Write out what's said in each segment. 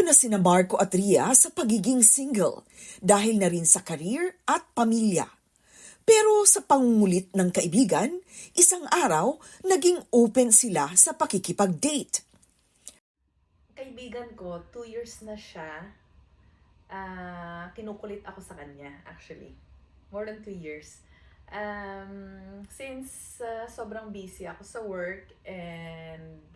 na sina Marco at Ria sa pagiging single dahil na rin sa career at pamilya. Pero sa pangungulit ng kaibigan, isang araw naging open sila sa pakikipag-date. Kaibigan ko, 2 years na siya. Kinukulit ako sa kanya, actually. More than 2 years. Since sobrang busy ako sa work and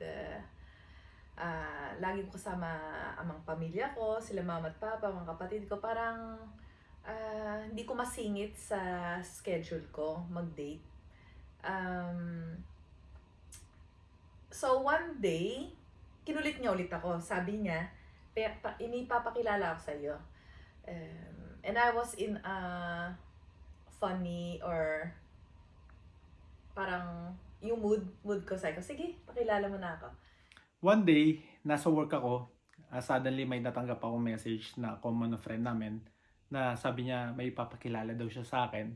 lagi ko kasama ang mga pamilya ko, sila mama at papa, mga kapatid ko, parang hindi ko masingit sa schedule ko mag-date. So one day, kinulit niya ulit ako. Sabi niya, inipapakilala ako sa iyo. And I was in a funny or parang yung mood ko. Sabi ko, sige, pakilala mo na ako. One day, nasa work ako, suddenly may natanggap akong message na common friend namin na sabi niya may ipapakilala daw siya sa akin.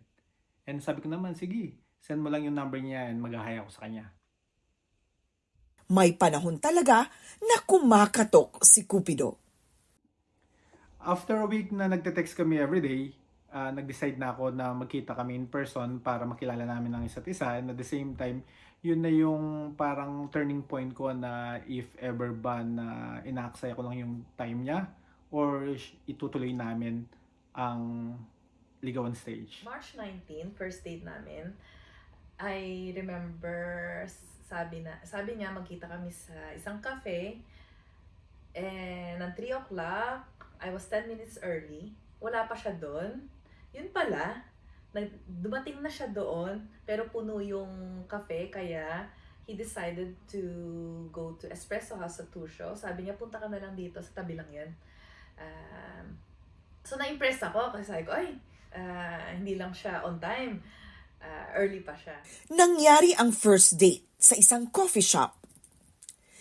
And sabi ko naman, sige, send mo lang yung number niya and mag-hi ako sa kanya. May panahon talaga na kumakatok si Cupido. After a week na nagte-text kami everyday, nag-decide na ako na magkita kami in person para makilala namin ang isa't isa. And at the same time, yun na yung parang turning point ko na if ever ba na inaaksaya ko lang yung time niya or itutuloy namin ang ligawan stage. March 19, first date namin. I remember sabi niya magkita kami sa isang cafe and at 3 o'clock, I was 10 minutes early. Wala pa siya doon. Yun pala, dumating na siya doon pero puno yung cafe kaya he decided to go to Espresso House sa Tusho. Sabi niya, punta ka na lang dito, sa tabi lang yan. So na-impress ako kasi sabi ko, hindi lang siya on time. Early pa siya. Nangyari ang first date sa isang coffee shop.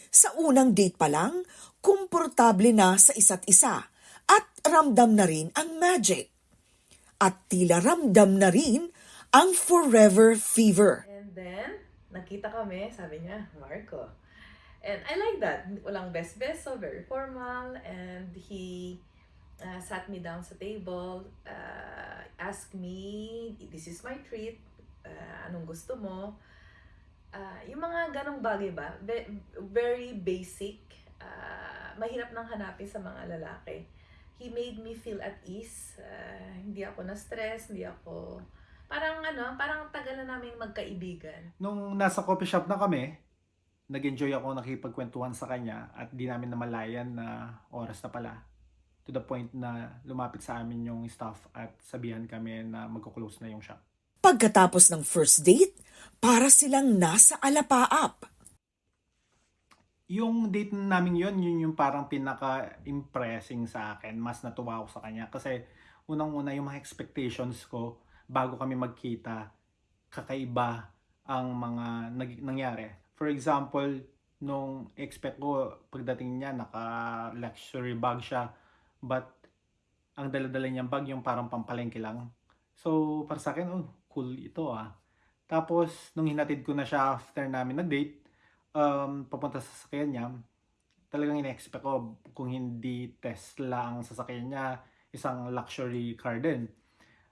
Sa unang date pa lang, komportable na sa isa't isa at ramdam na rin ang magic. At tila ramdam na rin ang forever fever. And then, nakita kami, sabi niya, Marco. And I like that. Walang best-best, so very formal. And he sat me down sa table, asked me, this is my treat, anong gusto mo? Yung mga ganong bagay ba, very basic, mahirap nang hanapin sa mga lalaki. He made me feel at ease, hindi ako na-stress, hindi ako, parang tagal na namin magkaibigan. Nung nasa coffee shop na kami, nag-enjoy ako nakipagkwentuhan sa kanya at di namin namalayan na oras na pala. To the point na lumapit sa amin yung staff at sabihan kami na magko-close na yung shop. Pagkatapos ng first date, para silang nasa alapaap. Yung date namin yun yung parang pinaka-impressing sa akin. Mas natuwa ako sa kanya kasi unang-una yung mga expectations ko bago kami magkita, kakaiba ang mga nangyari. For example, nung expect ko pagdating niya naka-luxury bag siya, but ang dala-dala niyang bag yung parang pampalengke lang. So para sa akin, cool ito ah. Tapos nung hinatid ko na siya after namin nag-date, papunta sa sasakyan niya, talagang ina-expect ko kung hindi Tesla ang sasakyan niya, isang luxury car din.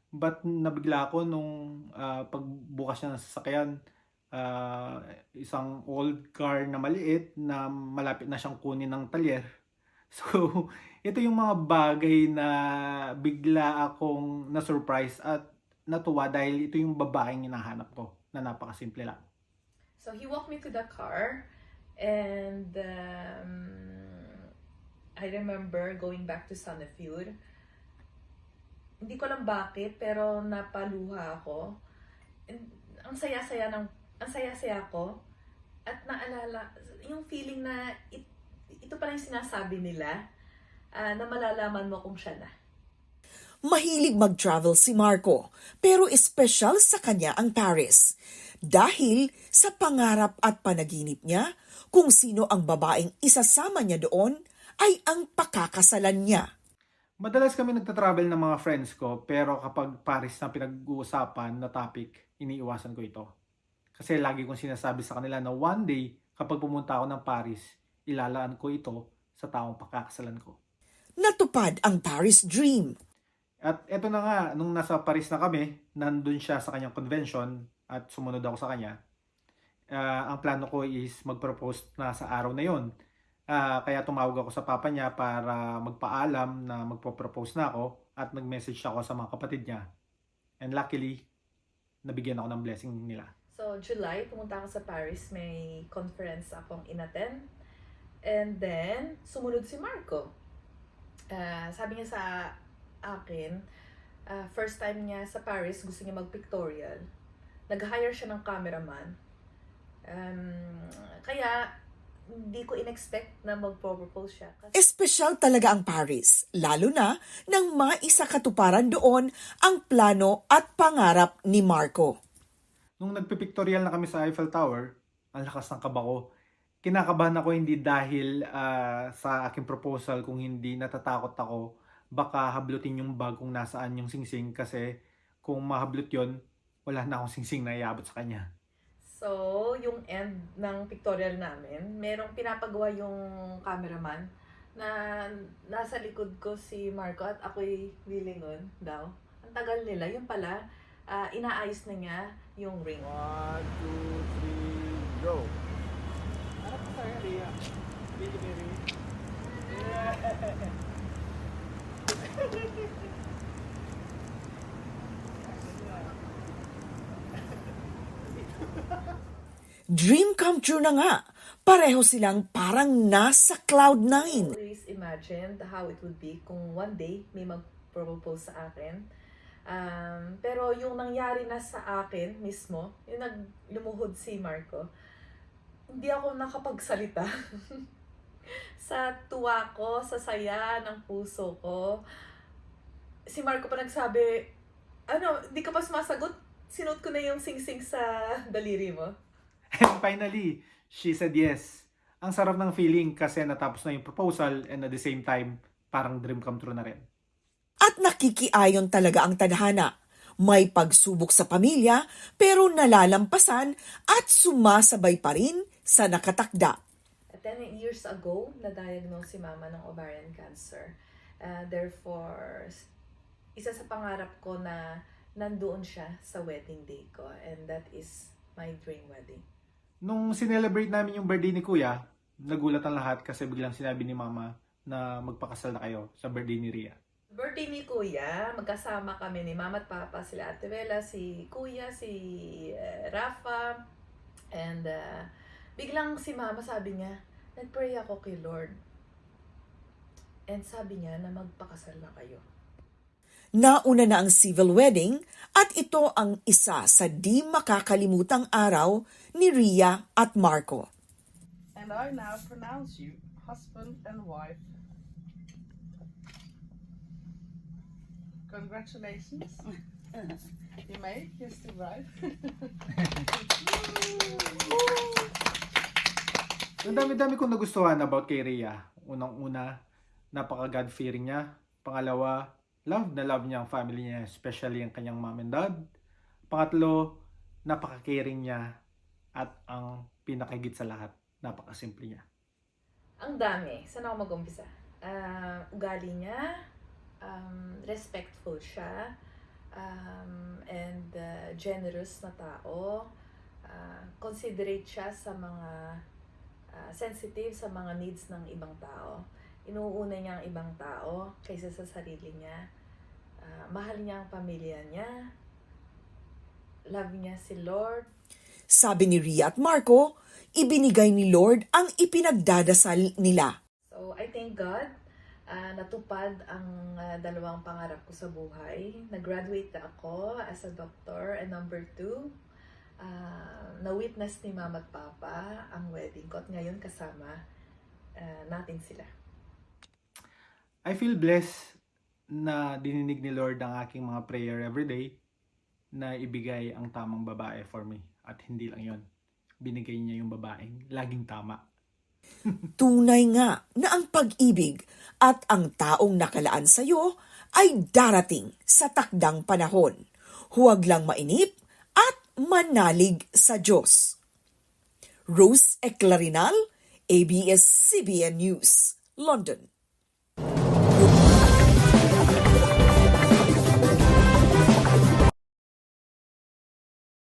But nabigla ako nung pagbukas niya ng sasakyan, isang old car na maliit na malapit na siyang kunin ng talyer. So, ito yung mga bagay na bigla akong na-surprise at natuwa dahil ito yung babaeng hinahanap ko na napakasimple lang. So he walked me to the car and I remember going back to Sonnefjord. Hindi ko alam bakit pero napaluha ako. And ang saya-saya ko at naalala yung feeling na ito pala yung sinasabi nila na malalaman mo kung siya na. Mahilig mag-travel si Marco, pero espesyal sa kanya ang Paris. Dahil sa pangarap at panaginip niya, kung sino ang babaeng isasama niya doon ay ang pakakasalan niya. Madalas kami nagta-travel ng mga friends ko, pero kapag Paris na pinag-uusapan na topic, iniiwasan ko ito. Kasi lagi kong sinasabi sa kanila na one day, kapag pumunta ako ng Paris, ilalaan ko ito sa taong pakakasalan ko. natupad ang Paris dream. At eto na nga, nung nasa Paris na kami, nandun siya sa kanyang convention at sumunod ako sa kanya. Ang plano ko is mag-propose na sa araw na yon. Kaya tumawag ako sa papa niya para magpaalam na magpo-propose na ako at nag-message ako sa mga kapatid niya. And luckily, nabigyan ako ng blessing nila. So, July, pumunta ako sa Paris. May conference akong inattend. And then, sumunod si Marco. Sabi niya sa akin, first time niya sa Paris, gusto niya mag-pictorial. Nag-hire siya ng cameraman. Kaya, hindi ko in-expect na mag-propose siya. Espesyal talaga ang Paris, lalo na nang maisakatuparan doon ang plano at pangarap ni Marco. Nung nagpipictorial na kami sa Eiffel Tower, ang lakas ng kaba ko. Kinakabahan ako hindi dahil sa aking proposal, kung hindi natatakot ako baka hablutin yung bag kung nasaan yung singsing, kasi kung mahablot yon, wala na akong singsing na iabot sa kanya. So, yung end ng pictorial namin, merong pinapagawa yung cameraman na nasa likod ko si Marco at ako'y lilingon daw. Ang tagal nila, yun pala, inaayos na niya yung ring. 1, 2, 3, go! Ano pa sa'yo, Ria? Baby, baby. Dream come true na nga. Pareho silang parang nasa Cloud9. Always imagined how it would be kung one day may mag-propose sa akin. Pero yung nangyari na sa akin mismo, yung lumuhod si Marco, hindi ako nakapagsalita. Sa tuwa ko, sa saya ng puso ko, si Marco pa nagsabi, di ka pa sumasagot? Sinuot ko na yung sing-sing sa daliri mo. And finally, she said yes. Ang sarap ng feeling kasi natapos na yung proposal and at the same time, parang dream come true na rin. At nakikiayon talaga ang tadhana. May pagsubok sa pamilya pero nalalampasan at sumasabay pa rin sa nakatakda. 10 years ago, na-diagnose si mama ng ovarian cancer. Therefore, isa sa pangarap ko na nandoon siya sa wedding day ko. And that is my dream wedding. Nung sinelebrate namin yung birthday ni Kuya, nagulat ang lahat kasi biglang sinabi ni Mama na magpakasal na kayo sa birthday ni Ria. Birthday ni Kuya, magkasama kami ni Mama at Papa, sila Ate Bella, si Kuya, si Rafa, and biglang si Mama sabi niya, nag-pray ako kay Lord. And sabi niya na magpakasal na kayo. Nauna na ang civil wedding at ito ang isa sa di makakalimutang araw ni Ria at Marco. And I now pronounce you husband and wife. Congratulations. You may kiss the bride. Ang dami-dami kong nagustuhan about kay Ria. Unang-una, napaka-God-fearing niya. Pangalawa, love na love niya ang family niya, especially ang kanyang mom and dad. Pangatlo, napaka-caring niya. At ang pinakahigit sa lahat, napaka-simple niya. Ang dami. Saan ako mag-umpisa? Ugali niya, respectful siya, and generous na tao. Considerate siya sa mga sensitive sa mga needs ng ibang tao. Inuuna niya ang ibang tao kaysa sa sarili niya. Mahal niya ang pamilya niya. Love niya si Lord. Sabi ni Ria at Marco, ibinigay ni Lord ang ipinagdadasal nila. So, I thank God. Natupad ang dalawang pangarap ko sa buhay. Nag-graduate na ako as a doctor. And number 2, na-witness ni Mama at Papa ang wedding ko. At ngayon kasama natin sila. I feel blessed na dininig ni Lord ang aking mga prayer everyday na ibigay ang tamang babae for me. At hindi lang yon, binigay niya yung babaeng laging tama. Tunay nga na ang pag-ibig at ang taong nakalaan sa iyo ay darating sa takdang panahon. Huwag lang mainip at manalig sa Diyos. Rose Eclarinal, ABS-CBN News, London.